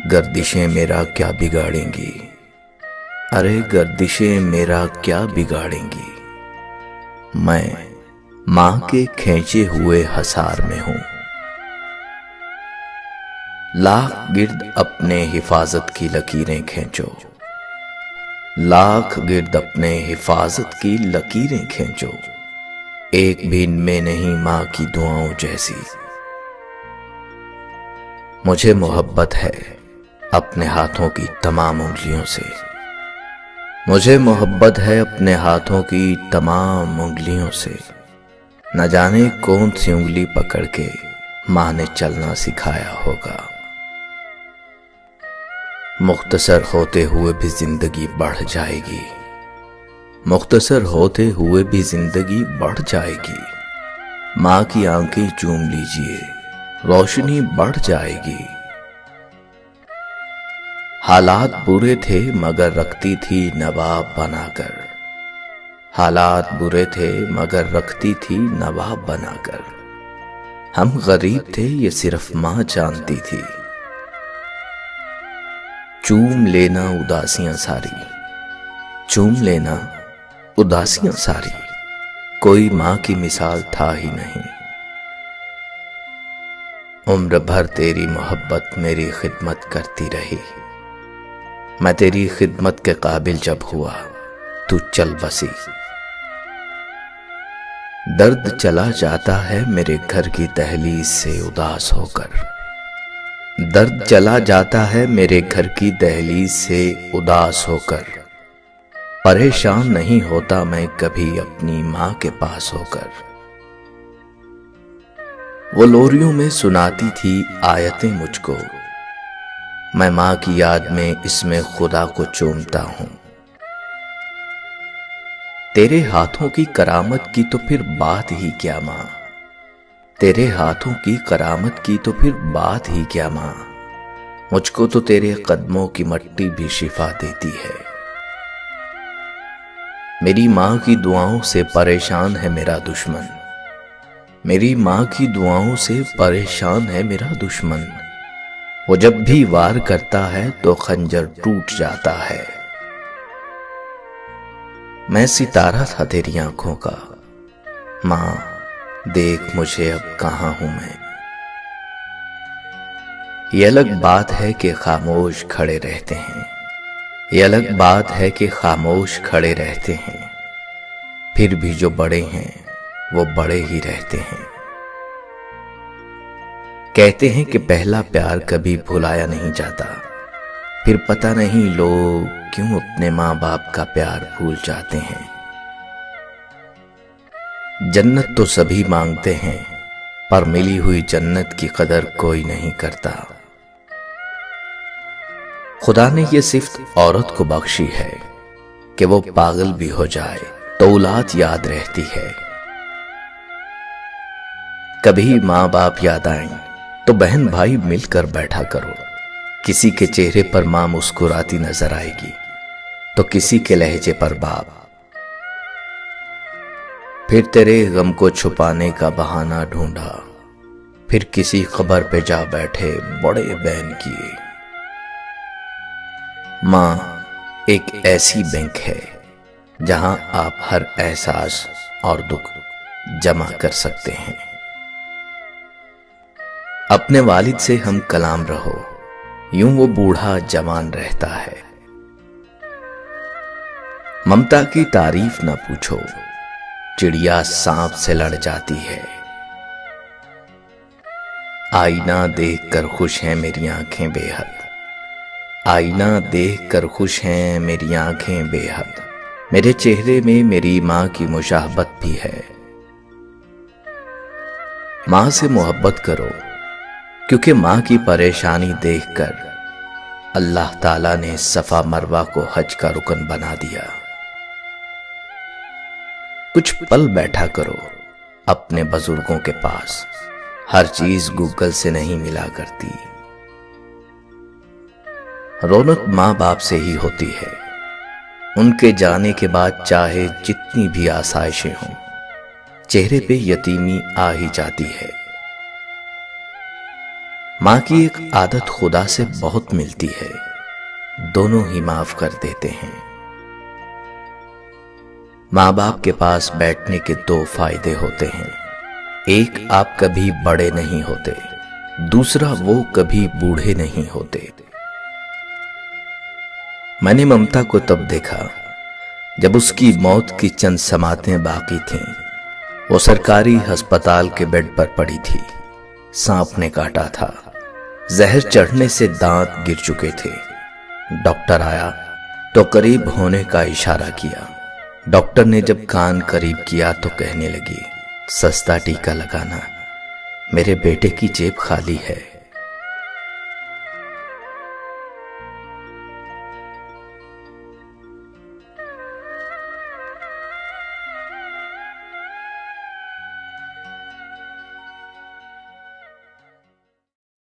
गर्दिशें मेरा क्या बिगाड़ेंगी। अरे गर्दिशें मेरा क्या बिगाड़ेंगी। मैं मां के खींचे हुए हसार में हूं। लाख गिर्द अपने हिफाजत की लकीरें खींचो, लाख गिर्द अपने हिफाजत की लकीरें खींचो, एक भी इनमें नहीं मां की दुआओं जैसी। मुझे मोहब्बत है अपने हाथों की तमाम उंगलियों से, मुझे मोहब्बत है अपने हाथों की तमाम उंगलियों से। न जाने कौन सी उंगली पकड़ के मां ने चलना सिखाया होगा। मुख्तसर होते हुए भी जिंदगी बढ़ जाएगी, मुख्तसर होते हुए भी जिंदगी बढ़ जाएगी। मां की आंखें चूम लीजिए, रोशनी बढ़ जाएगी। हालात बुरे थे मगर रखती थी नवाब बनाकर, हालात बुरे थे मगर रखती थी नवाब बनाकर। हम गरीब थे ये सिर्फ मां जानती थी। चूम लेना उदासियां सारी, चूम लेना उदासियां सारी, कोई मां की मिसाल था ही नहीं। उम्र भर तेरी मोहब्बत मेरी खिदमत करती रही। मैं तेरी खिदमत के काबिल जब हुआ तू चल बसी। दर्द चला जाता है मेरे घर की दहलीज से उदास होकर, दर्द चला जाता है मेरे घर की दहलीज से उदास होकर। परेशान नहीं होता मैं कभी अपनी मां के पास होकर। वो लोरियों में सुनाती थी आयतें मुझको, मैं मां की याद में इसमें खुदा को चूमता हूं। तेरे हाथों की करामत की तो फिर बात ही क्या मां, तेरे हाथों की करामत की तो फिर बात ही क्या मां। मुझको तो तेरे कदमों की मट्टी भी शिफा देती है। मेरी मां की दुआओं से परेशान है मेरा दुश्मन, मेरी मां की दुआओं से परेशान है मेरा दुश्मन। वो जब भी वार करता है तो खंजर टूट जाता है। मैं सितारा था तेरी आंखों का, मां देख मुझे अब कहां हूं मैं। ये अलग बात है कि खामोश खड़े रहते हैं, ये अलग बात है कि खामोश खड़े रहते हैं। फिर भी जो बड़े हैं वो बड़े ही रहते हैं। कहते हैं कि पहला प्यार कभी भुलाया नहीं जाता, फिर पता नहीं लोग क्यों अपने मां बाप का प्यार भूल जाते हैं। जन्नत तो सभी मांगते हैं पर मिली हुई जन्नत की कदर कोई नहीं करता। खुदा ने ये सिफ्त औरत को बख्शी है कि वो पागल भी हो जाए तो औलाद याद रहती है। कभी मां बाप याद आए तो बहन भाई मिलकर बैठा करो। किसी के चेहरे पर मां मुस्कुराती नजर आएगी तो किसी के लहजे पर बाप। फिर तेरे गम को छुपाने का बहाना ढूंढा, फिर किसी खबर पे जा बैठे बड़े बहन किए। मां एक ऐसी बैंक है जहां आप हर एहसास और दुख जमा कर सकते हैं। अपने वालिद से हम कलाम रहो, यूं वो बूढ़ा जवान रहता है। ममता की तारीफ ना पूछो, चिड़िया सांप से लड़ जाती है। आईना देखकर खुश हैं मेरी आंखें बेहद, आईना देखकर खुश हैं मेरी आंखें बेहद। मेरे चेहरे में मेरी मां की मुशाहबत भी है। मां से मोहब्बत करो क्योंकि मां की परेशानी देखकर अल्लाह ताला ने सफा मरवा को हज का रुकन बना दिया। कुछ पल बैठा करो अपने बुजुर्गों के पास, हर चीज गूगल से नहीं मिला करती। रौनक मां बाप से ही होती है। उनके जाने के बाद चाहे जितनी भी आसाइशें हों, चेहरे पे यतीमी आ ही जाती है। माँ की एक आदत खुदा से बहुत मिलती है, दोनों ही माफ कर देते हैं। माँ बाप के पास बैठने के दो फायदे होते हैं, एक आप कभी बड़े नहीं होते, दूसरा वो कभी बूढ़े नहीं होते। मैंने ममता को तब देखा जब उसकी मौत की चंद समातें बाकी थीं। वो सरकारी अस्पताल के बेड पर पड़ी थी। सांप ने काटा था, जहर चढ़ने से दांत गिर चुके थे। डॉक्टर आया तो करीब होने का इशारा किया। डॉक्टर ने जब कान करीब किया तो कहने लगी, सस्ता टीका लगाना, मेरे बेटे की जेब खाली है।